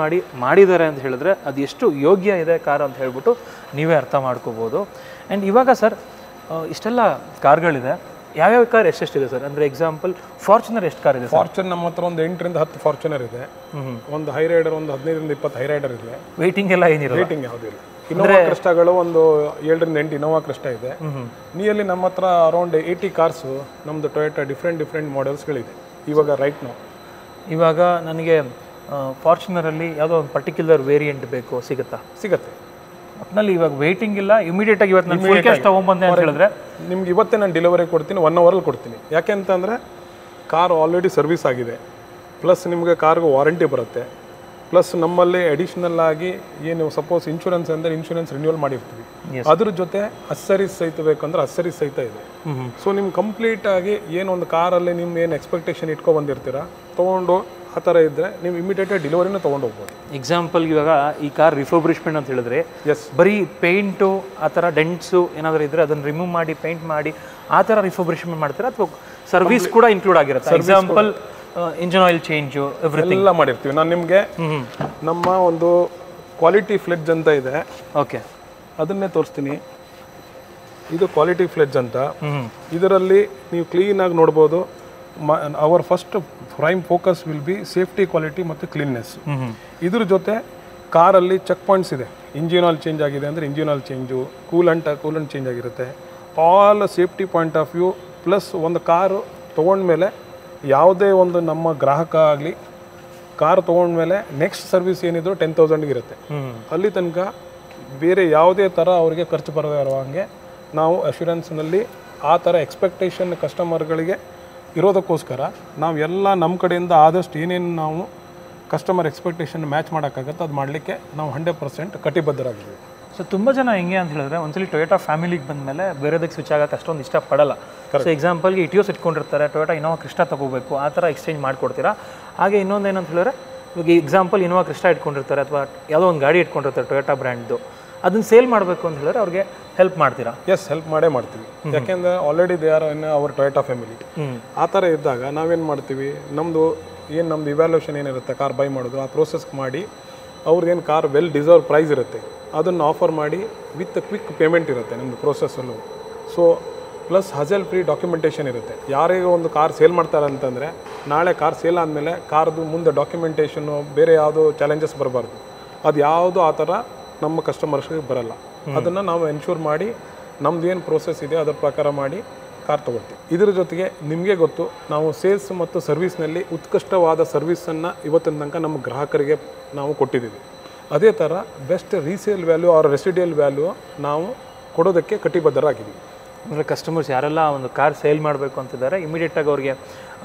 ಮಾಡಿದ್ದಾರೆ ಅಂತ ಹೇಳಿದ್ರೆ ಅದು ಎಷ್ಟು ಯೋಗ್ಯ ಇದೆ ಕಾರ್ ಅಂತ ಹೇಳ್ಬಿಟ್ಟು ನೀವೇ ಅರ್ಥ ಮಾಡ್ಕೋಬೋದು. ಆ್ಯಂಡ್ ಇವಾಗ ಸರ್ ಇಷ್ಟೆಲ್ಲ ಕಾರ್ಗಳಿದೆ, ಯಾವ್ಯಾವ ಕಾರ್ ಎಷ್ಟೆಷ್ಟಿದೆ ಸರ್? ಅಂದರೆ ಎಕ್ಸಾಂಪಲ್ ಫಾರ್ಚುನರ್ ಎಷ್ಟು ಕಾರ್ ಇದೆ? ಫಾರ್ಚುನರ್ ನಮ್ಮ ಹತ್ರ ಒಂದು 8ರಿಂದ 10 ಫಾರ್ಚುನರ್ ಇದೆ. ಒಂದು ಹೈ ರೈಡರ್ ಒಂದು 15ರಿಂದ 20 ಹೈ ರೈಡರ್ ಇದೆ. ವೇಟಿಂಗ್ ಎಲ್ಲ ಏನಿಲ್ಲ? ವೇಟಿಂಗ್ ಯಾವುದೂ ಇಲ್ಲ. ಇನೋವಾ ಕ್ರಿಸ್ಟಾಗಳು ಒಂದು 7ರಿಂದ 8 ಇನೋವಾ ಕ್ರಿಸ್ಟಾ ಇದೆ. ನಿಯರ್ಲಿ ನಮ್ಮ ಹತ್ರ ಅರೌಂಡ್ 80 ಕಾರ್ಸು ನಮ್ಮದು ಟೊಯೋಟಾ ಡಿಫ್ರೆಂಟ್ ಮಾಡೆಲ್ಸ್ಗಳಿದೆ ಇವಾಗ ರೈಟ್ ನಾವು. ಇವಾಗ ನನಗೆ ಫಾರ್ಚುನರಲ್ಲಿ ಯಾವುದೋ ಒಂದು ಪರ್ಟಿಕ್ಯುಲರ್ ವೇರಿಯಂಟ್ ಬೇಕು, ಸಿಗುತ್ತೆ ಒಟ್ಟಿನಲ್ಲಿ. ಇವಾಗ ವೇಟಿಂಗ್ ಇಲ್ಲ, ಇಮಿಡಿಯೇಟ್ ಆಗಿ ಇವತ್ತು ನಾನು ಫುಲ್ ಕ್ಯಾಶ್ ತೊಗೊಂಬಂದೆ ಅಂತ ಹೇಳಿದ್ರೆ ನಿಮ್ಗೆ ಇವತ್ತೇ ನಾನು ಡೆಲಿವರಿ ಕೊಡ್ತೀನಿ, 1 ಅವರಲ್ಲಿ ಕೊಡ್ತೀನಿ. ಯಾಕೆ ಅಂತಂದರೆ ಕಾರ್ ಆಲ್ರೆಡಿ ಸರ್ವಿಸ್ ಆಗಿದೆ, ಪ್ಲಸ್ ನಿಮಗೆ ಕಾರ್ಗೆ ವಾರಂಟಿ ಬರುತ್ತೆ, ಪ್ಲಸ್ ನಮ್ಮಲ್ಲಿ ಅಡಿಷ್ನಲ್ ಆಗಿ ಏನು ಸಪೋಸ್ ಇನ್ಶೂರೆನ್ಸ್ ಅಂದರೆ ಇನ್ಶೂರೆನ್ಸ್ ರಿನ್ಯೂವಲ್ ಮಾಡಿರ್ತೀವಿ. ಅದ್ರ ಜೊತೆ ಅಸ್ಸರೀಸ್ ಸಹಿತ ಬೇಕಂದ್ರೆ ಅಸ್ಸರೀಸ್ ಸಹಿತ ಇದೆ. ಸೊ ನಿಮ್ಗೆ ಕಂಪ್ಲೀಟಾಗಿ ಏನೊಂದು ಕಾರಲ್ಲಿ ನಿಮ್ಮ ಏನು ಎಕ್ಸ್ಪೆಕ್ಟೇಷನ್ ಇಟ್ಕೊ ಬಂದಿರ್ತೀರಾ ತೊಗೊಂಡು ಆ ಥರ ಇದ್ದರೆ ನೀವು ಇಮಿಡಿಯೇಟಾಗಿ ಡೆಲಿವರಿನ ತೊಗೊಂಡು ಹೋಗ್ಬೋದು. ಎಕ್ಸಾಂಪಲ್ ಇವಾಗ ಈ ಕಾರ್ ರಿಫರ್ಬ್ರಿಷ್ಮೆಂಟ್ ಅಂತ ಹೇಳಿದ್ರೆ ಬರೀ ಪೇಂಟು ಆ ಥರ ಡೆಂಟ್ಸು ಏನಾದರೂ ಇದ್ದರೆ ಅದನ್ನು ರಿಮೂವ್ ಮಾಡಿ ಪೇಂಟ್ ಮಾಡಿ ಆ ಥರ ರಿಫರ್ಬ್ರಿಷ್ಮೆಂಟ್ ಮಾಡ್ತಾರೆ, ಅಥವಾ ಸರ್ವಿಸ್ ಕೂಡ ಇನ್ಕ್ಲೂಡ್ ಆಗಿರುತ್ತೆ? ಎಕ್ಸಾಂಪಲ್ ಇಂಜಿನ್ ಆಯಿಲ್ ಚೇಂಜು ಎಲ್ಲ ಮಾಡಿರ್ತೀವಿ. ನಾನು ನಿಮಗೆ ನಮ್ಮ ಒಂದು ಕ್ವಾಲಿಟಿ ಫ್ಲೆಡ್ಜ್ ಅಂತ ಇದೆ, ಓಕೆ, ಅದನ್ನೇ ತೋರಿಸ್ತೀನಿ. ಇದು ಕ್ವಾಲಿಟಿ ಫ್ಲೆಡ್ಜ್ ಅಂತ. ಇದರಲ್ಲಿ ನೀವು ಕ್ಲೀನಾಗಿ ನೋಡ್ಬೋದು. Our first prime focus will be safety, quality ಮತ್ತು ಕ್ಲೀನ್ನೆಸ್. ಇದ್ರ ಜೊತೆ ಕಾರಲ್ಲಿ ಚೆಕ್ ಪಾಯಿಂಟ್ಸ್ ಇದೆ. ಇಂಜಿನ್ ಆಯಿಲ್ ಚೇಂಜ್ ಆಗಿದೆ ಅಂದರೆ engine oil change, coolant change ಆಗಿರುತ್ತೆ. All safety point of view. Plus ಒಂದು ಕಾರು ತೊಗೊಂಡ್ಮೇಲೆ ಯಾವುದೇ ಒಂದು ನಮ್ಮ ಗ್ರಾಹಕ ಆಗಲಿ ಕಾರ್ ತೊಗೊಂಡ್ಮೇಲೆ ನೆಕ್ಸ್ಟ್ ಸರ್ವಿಸ್ ಏನಿದ್ರು 10,000 ಇರುತ್ತೆ. ಅಲ್ಲಿ ತನಕ ಬೇರೆ ಯಾವುದೇ ಥರ ಅವರಿಗೆ ಖರ್ಚು ಬರದೇ ಇರೋ ಹಾಗೆ ನಾವು ಅಶ್ಯೂರೆನ್ಸ್ನಲ್ಲಿ ಆ ಥರ ಎಕ್ಸ್ಪೆಕ್ಟೇಷನ್ ಕಸ್ಟಮರ್ಗಳಿಗೆ ಇರೋದಕ್ಕೋಸ್ಕರ ನಾವು ಎಲ್ಲ ನಮ್ಮ ಕಡೆಯಿಂದ ಆದಷ್ಟು ಏನೇನು ನಾವು ಕಸ್ಟಮರ್ ಎಕ್ಸ್ಪೆಕ್ಟೇಷನ್ ಮ್ಯಾಚ್ ಮಾಡೋಕ್ಕಾಗತ್ತೆ ಅದು ಮಾಡಲಿಕ್ಕೆ ನಾವು 100% ಕಟಿಬದ್ಧರಾಗಿದ್ದೀವಿ. ಸೊ ತುಂಬ ಜನ ಹೆಂಗೆ ಅಂತ ಹೇಳಿದ್ರೆ ಒಂದ್ಸಲಿ ಟೊಯೋಟಾ ಫ್ಯಾಮಿಲಿಗೆ ಬಂದಮೇಲೆ ಬೇರೆದಕ್ಕೆ ಸ್ವಿಚ್ ಆಗೋಕ್ಕೆ ಅಷ್ಟೊಂದು ಇಷ್ಟಪಡಲ್ಲ. ಸೊ ಎಕ್ಸಾಂಪಲ್ಗೆ ಇಟಿಯೋಸ್ ಇಟ್ಕೊಂಡಿರ್ತಾರೆ, ಟೊಯೋಟಾ ಇನೋವಾ ಕ್ರಿಸ್ಟಾ ತೊಗೋಬೇಕು, ಆ ಥರ ಎಕ್ಸ್ಚೇಂಜ್ ಮಾಡಿಕೊಡ್ತೀರಾ? ಹಾಗೆ ಇನ್ನೊಂದು ಏನಂತ ಹೇಳಿದ್ರೆ ಇವಾಗ ಎಕ್ಸಾಂಪಲ್ ಇನೋವಾ ಕ್ರಿಸ್ಟಾ ಇಟ್ಕೊಂಡಿರ್ತಾರೆ ಅಥವಾ ಯಾವುದೋ ಒಂದು ಗಾಡಿ ಇಟ್ಕೊಂಡಿರ್ತಾರೆ ಟೊಯೋಟಾ ಬ್ರ್ಯಾಂಡ್ದು, ಅದನ್ನು ಸೇಲ್ ಮಾಡಬೇಕು ಅಂತ ಹೇಳಿದ್ರೆ ಅವ್ರಿಗೆ ಹೆಲ್ಪ್ ಮಾಡ್ತೀರಾ? ಎಸ್, ಹೆಲ್ಪ್ ಮಾಡೇ ಮಾಡ್ತೀವಿ. ಯಾಕೆಂದರೆ already they are in our Toyota family. ಆ ಥರ ಇದ್ದಾಗ ನಾವೇನು ಮಾಡ್ತೀವಿ, ನಮ್ಮದು ಇವ್ಯಾಲ್ಯೂಷನ್ ಏನಿರುತ್ತೆ ಕಾರ್ ಬೈ ಮಾಡೋದು, ಆ ಪ್ರೋಸೆಸ್ ಮಾಡಿ ಅವ್ರಿಗೇನು ಕಾರ್ ವೆಲ್ ಡಿಸರ್ವ್ ಪ್ರೈಸ್ ಇರುತ್ತೆ ಅದನ್ನು ಆಫರ್ ಮಾಡಿ ವಿತ್ ಕ್ವಿಕ್ ಪೇಮೆಂಟ್ ಇರುತ್ತೆ ನಮ್ಮದು ಪ್ರೋಸೆಸ್ಸಲ್ಲೂ. ಸೊ ಪ್ಲಸ್ ಹಜಲ್ ಫ್ರೀ ಡಾಕ್ಯುಮೆಂಟೇಷನ್ ಇರುತ್ತೆ. ಯಾರಿಗೆ ಒಂದು ಕಾರ್ ಸೇಲ್ ಮಾಡ್ತಾರೆ ಅಂತಂದರೆ ನಾಳೆ ಕಾರ್ ಸೇಲ್ ಆದಮೇಲೆ ಕಾರ್ದು ಮುಂದೆ ಡಾಕ್ಯುಮೆಂಟೇಷನ್ನು ಬೇರೆ ಯಾವುದೋ ಚಾಲೆಂಜಸ್ ಬರಬಾರ್ದು. ಅದು ಯಾವುದು ಆ ಥರ ನಮ್ಮ ಕಸ್ಟಮರ್ಸ್ಗೆ ಬರಲ್ಲ. ಅದನ್ನು ನಾವು ಎನ್ಶೂರ್ ಮಾಡಿ ನಮ್ದು ಏನು ಪ್ರೋಸೆಸ್ ಇದೆ ಅದರ ಪ್ರಕಾರ ಮಾಡಿ ಕಾರ್ ತೊಗೊಳ್ತೀವಿ. ಇದರ ಜೊತೆಗೆ ನಿಮಗೆ ಗೊತ್ತು, ನಾವು ಸೇಲ್ಸ್ ಮತ್ತು ಸರ್ವಿಸ್ನಲ್ಲಿ ಉತ್ಕೃಷ್ಟವಾದ ಸರ್ವಿಸನ್ನು ಇವತ್ತಿನ ತನಕ ನಮ್ಮ ಗ್ರಾಹಕರಿಗೆ ನಾವು ಕೊಟ್ಟಿದ್ದೀವಿ. ಅದೇ ಥರ best resale value or residual value ನಾವು ಕೊಡೋದಕ್ಕೆ ಕಟಿಬದ್ಧರಾಗಿದ್ದೀವಿ. ಅಂದರೆ ಕಸ್ಟಮರ್ಸ್ ಯಾರೆಲ್ಲ ಒಂದು ಕಾರ್ ಸೇಲ್ ಮಾಡಬೇಕು ಅಂತಿದ್ದಾರೆ ಇಮಿಡಿಯೇಟಾಗಿ ಅವ್ರಿಗೆ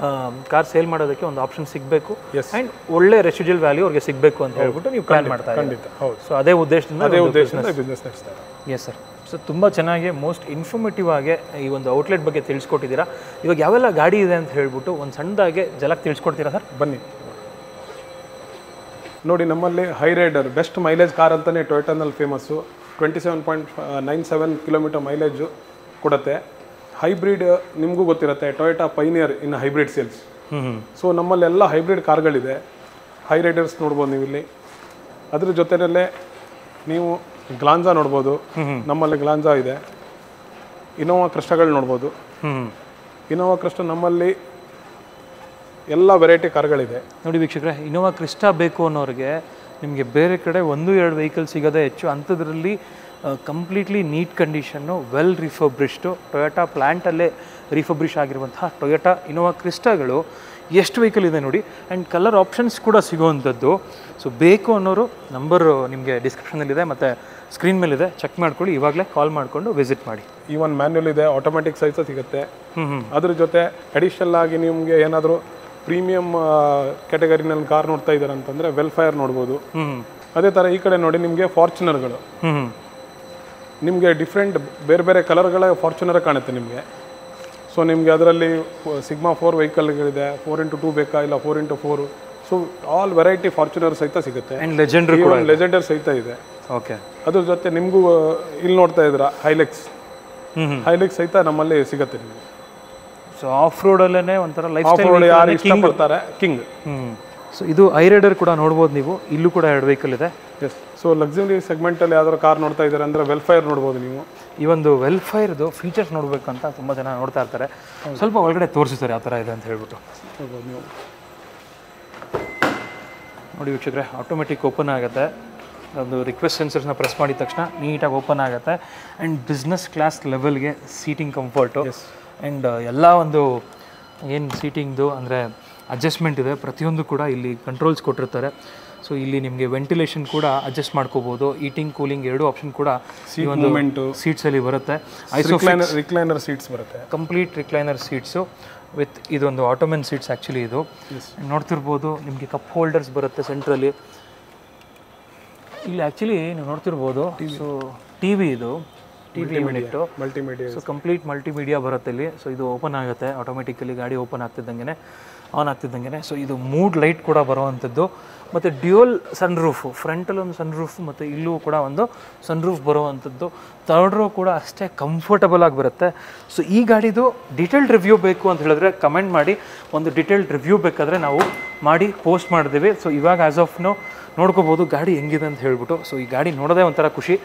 ಕಾರ್ ಸೇಲ್ ಮಾಡೋದಕ್ಕೆ ಒಂದು ಆಪ್ಷನ್ ಸಿಗಬೇಕು ಆ್ಯಂಡ್ ಒಳ್ಳೆ ರೆಸಿಡಿಯಲ್ ವ್ಯಾಲ್ಯೂ ಅವ್ರಿಗೆ ಸಿಗಬೇಕು ಅಂತ ಹೇಳ್ಬಿಟ್ಟು ನೀವು ಪ್ಲಾನ್ ಮಾಡ್ತಾ ಇದ್ದೀವಿ. ಖಂಡಿತ ಹೌದು. ಸೊ ಅದೇ ಉದ್ದೇಶದಿಂದ ಬಿಸ್ನೆಸ್ ನಡೆಸ್ತಾರೆ. Yes sir. ಸೊ ತುಂಬ ಚೆನ್ನಾಗಿ ಮೋಸ್ಟ್ ಇನ್ಫಾರ್ಮೇಟಿವ್ ಆಗಿ ಈ ಒಂದು ಔಟ್ಲೆಟ್ ಬಗ್ಗೆ ತಿಳಿಸ್ಕೊಟ್ಟಿದ್ದೀರಾ. ಇವಾಗ ಯಾವೆಲ್ಲ ಗಾಡಿ ಇದೆ ಅಂತ ಹೇಳ್ಬಿಟ್ಟು ಒಂದು ಸಣ್ಣದಾಗೆ ಜಲಕ್ಕೆ ತಿಳಿಸ್ಕೊಡ್ತೀರಾ ಸರ್? ಬನ್ನಿ ನೋಡಿ, ನಮ್ಮಲ್ಲಿ Hyryder best mileage car ಅಂತಲೇ ಟೊಯೋಟಾನಲ್ಲಿ ಫೇಮಸ್ಸು. 27.97 ಕಿಲೋಮೀಟರ್ ಮೈಲೇಜು ಕೊಡುತ್ತೆ. ಹೈಬ್ರಿಡ್ ನಿಮಗೂ ಗೊತ್ತಿರುತ್ತೆ, Toyota pioneer in hybrid sales. So ನಮ್ಮಲ್ಲೆಲ್ಲ ಹೈಬ್ರಿಡ್ ಕಾರ್ಗಳಿದೆ. ಹೈ ರೈಡರ್ಸ್ ನೋಡ್ಬೋದು ನೀವು ಇಲ್ಲಿ. ಅದ್ರ ಜೊತೆಯಲ್ಲೇ ನೀವು ಗ್ಲಾನ್ಸಾ ನೋಡ್ಬೋದು, ನಮ್ಮಲ್ಲಿ ಗ್ಲಾನ್ಸಾ ಇದೆ. ಇನೋವಾ ಕ್ರಿಸ್ಟಾಗಳು ನೋಡ್ಬೋದು. ಇನೋವಾ ಕ್ರಿಸ್ಟಾ ನಮ್ಮಲ್ಲಿ ಎಲ್ಲ ವೆರೈಟಿ ಕಾರ್ಗಳಿದೆ. ನೋಡಿ ವೀಕ್ಷಕರೇ, ಇನೋವಾ ಕ್ರಿಸ್ಟಾ ಬೇಕು ಅನ್ನೋರಿಗೆ ನಿಮಗೆ ಬೇರೆ ಕಡೆ 1-2 ವೆಹಿಕಲ್ ಸಿಗೋದೇ ಹೆಚ್ಚು. ಅಂಥದ್ರಲ್ಲಿ completely neat condition, well refurbished, Toyota ಪ್ಲ್ಯಾಂಟಲ್ಲೇ ರಿಫರ್ಬ್ರಿಷ್ ಆಗಿರುವಂತಹ ಟೊಯೋಟಾ ಇನೋವಾ ಕ್ರಿಸ್ಟಾಗಳು ಎಷ್ಟು ವೆಹಿಕಲ್ ಇದೆ ನೋಡಿ. ಆ್ಯಂಡ್ ಕಲರ್ ಆಪ್ಷನ್ಸ್ ಕೂಡ ಸಿಗೋವಂಥದ್ದು. ಸೊ ಬೇಕು ಅನ್ನೋರು ನಂಬರು ನಿಮಗೆ ಡಿಸ್ಕ್ರಿಪ್ಷನಲ್ಲಿದೆ ಮತ್ತು ಸ್ಕ್ರೀನ್ ಮೇಲಿದೆ, ಚೆಕ್ ಮಾಡ್ಕೊಳ್ಳಿ. ಇವಾಗಲೇ ಕಾಲ್ ಮಾಡಿಕೊಂಡು ವಿಸಿಟ್ ಮಾಡಿ. ಈವನ್ ಮ್ಯಾನ್ಯುಯಲ್ ಇದೆ, ಆಟೋಮೆಟಿಕ್ ಸಹಿತ ಸಿಗುತ್ತೆ. ಅದ್ರ ಜೊತೆ ಅಡಿಷನಲ್ ಆಗಿ ನಿಮಗೆ ಏನಾದರೂ ಪ್ರೀಮಿಯಂ ಕ್ಯಾಟಗರಿನಲ್ಲಿ ಕಾರ್ ನೋಡ್ತಾ ಇದ್ದಾರೆ ಅಂತಂದರೆ ವೆಲ್ಫೈರ್ ನೋಡ್ಬೋದು. ಅದೇ ಥರ ಈ ಕಡೆ ನೋಡಿ ನಿಮಗೆ ಫಾರ್ಚುನರ್ಗಳು, ನಿಮಗೆ ಡಿಫ್ರೆಂಟ್ ಬೇರೆ ಬೇರೆ ಕಲರ್ಗಳ ಫಾರ್ಚುನರ್ ಕಾಣುತ್ತೆ ನಿಮಗೆ. ಸೊ ನಿಮಗೆ ಅದರಲ್ಲಿ ಸಿಗ್ಮಾ 4 ವೆಹಿಕಲ್ಗಳಿದೆ, 4x2 ಬೇಕಾ ಇಲ್ಲ 4x4. So all variety Fortuner ಸಹಿತ ಸಿಗುತ್ತೆ. ಲೆಜೆಂಡರ್ ಸಹಿತ ಇದೆ. ಓಕೆ. ಅದ್ರ ಜೊತೆ ನಿಮಗೂ ಇಲ್ಲಿ ನೋಡ್ತಾ ಇದ್ದೀರಾ ಹೈಲೆಕ್ಸ್ ಸಹಿತ ನಮ್ಮಲ್ಲಿ ಸಿಗುತ್ತೆ ನಿಮಗೆ. ಸೊ ಆಫ್ ರೋಡಲ್ಲೇ ಒಂಥರ ಲೈಫ್ ಸ್ಟೈಲ್ ಯಾರು ಇಷ್ಟಪಡ್ತಾರೆ ಕಿಂಗ್. ಸೊ ಇದು ಐ ರೈಡರ್ ಕೂಡ ನೋಡ್ಬೋದು ನೀವು. ಇಲ್ಲೂ ಕೂಡ 2 ವೆಹಿಕಲ್ ಇದೆ. ಎಸ್. ಸೊ ಲಕ್ಸುರಿ ಸೆಗ್ಮೆಂಟಲ್ಲಿ ಯಾವ್ದಾದ್ರು ಕಾರ್ ನೋಡ್ತಾ ಇದ್ದಾರೆ ಅಂದರೆ ವೆಲ್ಫೈರ್ ನೋಡ್ಬೋದು ನೀವು. ಈ ಒಂದು ವೆಲ್ಫೈರ್ದು ಫೀಚರ್ಸ್ ನೋಡಬೇಕಂತ ತುಂಬ ಜನ ನೋಡ್ತಾ ಇರ್ತಾರೆ. ಸ್ವಲ್ಪ ಒಳಗಡೆ ತೋರಿಸ್ತಾರೆ ಯಾವ ಥರ ಇದೆ ಅಂತ ಹೇಳ್ಬಿಟ್ಟು. ನೋಡ್ಬೋದು ನೀವು. ನೋಡಿ ವೀಕ್ಷಕರೇ, ಆಟೋಮೆಟಿಕ್ ಓಪನ್ ಆಗುತ್ತೆ. ಒಂದು ರಿಕ್ವೆಸ್ಟ್ ಸೆನ್ಸರ್ಸ್ನ ಪ್ರೆಸ್ ಮಾಡಿದ ತಕ್ಷಣ ನೀಟಾಗಿ ಓಪನ್ ಆಗುತ್ತೆ ಆ್ಯಂಡ್ ಬಿಸ್ನೆಸ್ ಕ್ಲಾಸ್ ಲೆವೆಲ್ಗೆ ಸೀಟಿಂಗ್ ಕಂಫರ್ಟು ಆ್ಯಂಡ್ ಎಲ್ಲ ಒಂದು ಏನು ಸೀಟಿಂಗ್ದು ಅಂದರೆ ಅಡ್ಜಸ್ಟ್ಮೆಂಟ್ ಇದೆ, ಪ್ರತಿಯೊಂದು ಕೂಡ ಇಲ್ಲಿ ಕಂಟ್ರೋಲ್ಸ್ ಕೊಟ್ಟಿರ್ತಾರೆ. ಸೊ ಇಲ್ಲಿ ನಿಮಗೆ ವೆಂಟಿಲೇಷನ್ ಕೂಡ ಅಡ್ಜಸ್ಟ್ ಮಾಡ್ಕೋಬೋದು, ಈಟಿಂಗ್ ಕೂಲಿಂಗ್ ಎರಡೂ ಆಪ್ಷನ್ ಕೂಡ ಈ ಒಂದು ಸೀಟ್ಸಲ್ಲಿ ಬರುತ್ತೆ. ರಿಕ್ಲೈನರ್ ಸೀಟ್ಸ್ ಬರುತ್ತೆ, ಕಂಪ್ಲೀಟ್ ರಿಕ್ಲೈನರ್ ಸೀಟ್ಸು ವಿತ್ ಇದೊಂದು ಆಟೋಮೆನ್ ಸೀಟ್ಸ್ ಆ್ಯಕ್ಚುಲಿ ಇದು. ನೋಡ್ತಿರ್ಬೋದು ನಿಮಗೆ ಕಪ್ ಹೋಲ್ಡರ್ಸ್ ಬರುತ್ತೆ ಸೆಂಟ್ರಲ್ಲಿ. ಇಲ್ಲಿ ಆ್ಯಕ್ಚುಲಿ ನೀವು ನೋಡ್ತಿರ್ಬೋದು, so T V unit multimedia, so complete multimedia ಬರುತ್ತೆ ಇಲ್ಲಿ. ಸೊ ಇದು ಓಪನ್ ಆಗುತ್ತೆ ಆಟೋಮೆಟಿಕಲಿ, ಗಾಡಿ ಓಪನ್ ಆಗ್ತಿದ್ದಂಗೆ ಆನ್ ಆಗ್ತಿದ್ದಂಗೆ. ಸೊ ಇದು ಮೂಡ್ ಲೈಟ್ ಕೂಡ ಬರುವಂಥದ್ದು, ಮತ್ತು ಡ್ಯೂಯಲ್ ಸನ್ ರೂಫು, ಫ್ರಂಟಲ್ಲಿ ಒಂದು ಸನ್ ರೂಫ್ ಮತ್ತು ಇಲ್ಲೂ ಕೂಡ ಒಂದು ಸನ್ ರೂಫ್ ಬರುವಂಥದ್ದು. ಥರ್ಡ್ ರೋ ಕೂಡ ಅಷ್ಟೇ ಕಂಫರ್ಟಬಲ್ ಆಗಿ ಬರುತ್ತೆ. ಸೊ ಈ ಗಾಡಿದು ಡಿಟೇಲ್ಡ್ ರಿವ್ಯೂ ಬೇಕು ಅಂತ ಹೇಳಿದ್ರೆ ಕಮೆಂಟ್ ಮಾಡಿ, ಒಂದು ಡಿಟೇಲ್ಡ್ ರಿವ್ಯೂ ಬೇಕಾದರೆ ನಾವು ಮಾಡಿ ಪೋಸ್ಟ್ ಮಾಡಿದ್ದೀವಿ. ಸೊ ಇವಾಗ ಆ್ಯಸ್ ಆಫ್ ನೋಡ್ಕೋಬೋದು ಗಾಡಿ ಹೆಂಗಿದೆ ಅಂತ ಹೇಳ್ಬಿಟ್ಟು. ಸೊ ಈ ಗಾಡಿ ನೋಡೋದೇ ಒಂಥರ ಖುಷಿ.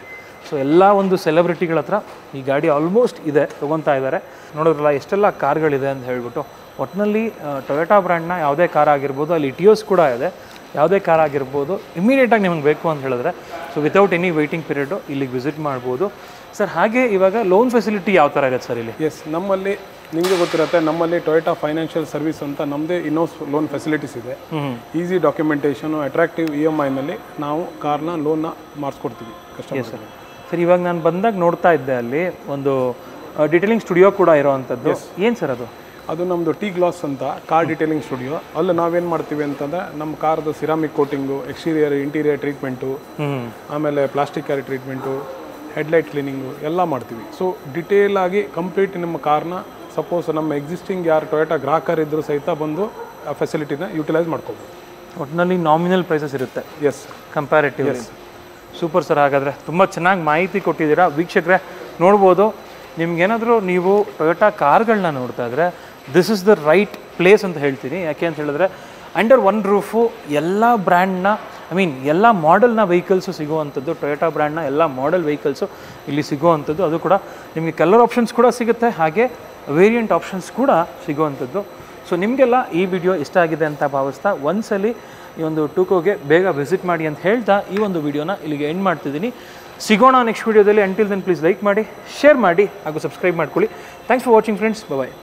ಸೊ ಎಲ್ಲ ಒಂದು ಸೆಲೆಬ್ರಿಟಿಗಳ ಹತ್ರ ಈ ಗಾಡಿ ಆಲ್ಮೋಸ್ಟ್ ಇದೆ, ತೊಗೊತಾ ಇದ್ದಾರೆ. ನೋಡೋದ್ರಲ್ಲ ಎಷ್ಟೆಲ್ಲ ಕಾರ್ಗಳಿದೆ ಅಂತ ಹೇಳ್ಬಿಟ್ಟು. ಒಟ್ಟಿನಲ್ಲಿ ಟೊಯೋಟಾ ಬ್ರ್ಯಾಂಡ್ನ ಯಾವುದೇ ಕಾರ್ ಆಗಿರ್ಬೋದು, ಅಲ್ಲಿ ಇಟಿಯೋಸ್ ಕೂಡ ಇದೆ, ಯಾವುದೇ ಕಾರ್ ಆಗಿರ್ಬೋದು ಇಮಿಡಿಯೇಟಾಗಿ ನಿಮಗೆ ಬೇಕು ಅಂತ ಹೇಳಿದ್ರೆ so without any waiting period ಇಲ್ಲಿಗೆ ವಿಸಿಟ್ ಮಾಡ್ಬೋದು. ಸರ್ ಹಾಗೆ ಇವಾಗ ಲೋನ್ ಫೆಸಿಲಿಟಿ ಯಾವ ಥರ ಇರುತ್ತೆ ಸರ್ ಇಲ್ಲಿ? ಎಸ್, ನಮ್ಮಲ್ಲಿ ನಿಮಗೆ ಗೊತ್ತಿರುತ್ತೆ, ನಮ್ಮಲ್ಲಿ ಟೊಯೋಟಾ ಫೈನಾನ್ಷಿಯಲ್ ಸರ್ವಿಸ್ ಅಂತ ನಮ್ಮದೇ ಇನ್ನೋಸ್ ಲೋನ್ ಫೆಸಿಲಿಟೀಸ್ ಇದೆ. ಈಸಿ ಡಾಕ್ಯುಮೆಂಟೇಷನು, ಅಟ್ರಾಕ್ಟಿವ್ EMIನಲ್ಲಿ ನಾವು ಕಾರ್ನ ಲೋನ್ನ ಮಾಡಿಸ್ಕೊಡ್ತೀವಿ ಕಸ್ಟಮರ್. ಸರ್ ಇವಾಗ ನಾನು ಬಂದಾಗ ನೋಡ್ತಾ ಇದ್ದೆ ಅಲ್ಲಿ ಒಂದು ಡಿಟೇಲಿಂಗ್ ಸ್ಟುಡಿಯೋ ಕೂಡ ಇರೋವಂಥದ್ದು. ಏನು ಸರ್ ಅದು? ಅದು ನಮ್ಮದು ಟಿ ಗ್ಲಾಸ್ ಅಂತ ಕಾರ್ ಡಿಟೇಲಿಂಗ್ ಸ್ಟುಡಿಯೋ. ಅಲ್ಲಿ ನಾವೇನು ಮಾಡ್ತೀವಿ ಅಂತಂದರೆ ನಮ್ಮ ಕಾರ್ದು ceramic coating, exterior interior treatment, ಆಮೇಲೆ plastic carry treatment, headlight cleaning ಎಲ್ಲ ಮಾಡ್ತೀವಿ. ಸೊ ಡಿಟೇಲ್ ಆಗಿ ಕಂಪ್ಲೀಟ್ ನಿಮ್ಮ ಕಾರ್ನ, ಸಪೋಸ್ ನಮ್ಮ ಎಕ್ಸಿಸ್ಟಿಂಗ್ ಯಾರು ಟೊಯೋಟಾ ಗ್ರಾಹಕರಿದ್ದರೂ ಸಹಿತ ಬಂದು ಆ ಫೆಸಿಲಿಟಿನ ಯೂಟಿಲೈಸ್ ಮಾಡ್ಕೋಬೋದು. ಒಟ್ಟಿನಲ್ಲಿ ನಾಮಿನಲ್ ಪ್ರೈಸಸ್ ಇರುತ್ತೆ. Yes, comparative. ಸೂಪರ್ ಸರ್, ಹಾಗಾದರೆ ತುಂಬ ಚೆನ್ನಾಗಿ ಮಾಹಿತಿ ಕೊಟ್ಟಿದ್ದೀರಾ. ವೀಕ್ಷಕರೇ ನೋಡ್ಬೋದು, ನಿಮ್ಗೇನಾದರೂ ನೀವು ಟೊಯೋಟಾ ಕಾರ್ಗಳನ್ನ ನೋಡ್ತಾ ಇದ್ರೆ this is the right place ಅಂತ ಹೇಳ್ತೀನಿ. ಯಾಕೆ ಅಂತ ಹೇಳಿದ್ರೆ ಅಂಡರ್ ಒನ್ ರೂಫು ಎಲ್ಲ ಬ್ರ್ಯಾಂಡ್ನ, ಎಲ್ಲ ಮಾಡೆಲ್ನ ವೆಹಿಕಲ್ಸು ಸಿಗುವಂಥದ್ದು, ಟೊಯೋಟಾ ಬ್ರ್ಯಾಂಡ್ನ ಎಲ್ಲ ಮಾಡೆಲ್ ವೆಹಿಕಲ್ಸು ಇಲ್ಲಿ ಸಿಗುವಂಥದ್ದು. ಅದು ಕೂಡ ನಿಮಗೆ ಕಲರ್ ಆಪ್ಷನ್ಸ್ ಕೂಡ ಸಿಗುತ್ತೆ, ಹಾಗೆ ವೇರಿಯಂಟ್ ಆಪ್ಷನ್ಸ್ ಕೂಡ ಸಿಗುವಂಥದ್ದು. ಸೊ ನಿಮಗೆಲ್ಲ ಈ ವಿಡಿಯೋ ಇಷ್ಟ ಆಗಿದೆ ಅಂತ ಭಾವಿಸ್ತಾ ಒಂದ್ಸಲಿ ಈ ಒಂದು ಟೂಕೋಗೆ ಬೇಗ ವಿಸಿಟ್ ಮಾಡಿ ಅಂತ ಹೇಳ್ತಾ ಈ ಒಂದು ವಿಡಿಯೋನ ಇಲ್ಲಿಗೆ ಎಂಡ್ ಮಾಡ್ತಿದ್ದೀನಿ. ಸಿಗೋಣ ನೆಕ್ಸ್ಟ್ ವಿಡಿಯೋದಲ್ಲಿ. ಅಂಟಿಲ್ ದೆನ್ ಪ್ಲೀಸ್ ಲೈಕ್ ಮಾಡಿ, ಶೇರ್ ಮಾಡಿ ಹಾಗೂ ಸಬ್ಸ್ಕ್ರೈಬ್ ಮಾಡ್ಕೊಳ್ಳಿ. Thanks for watching friends. Bye.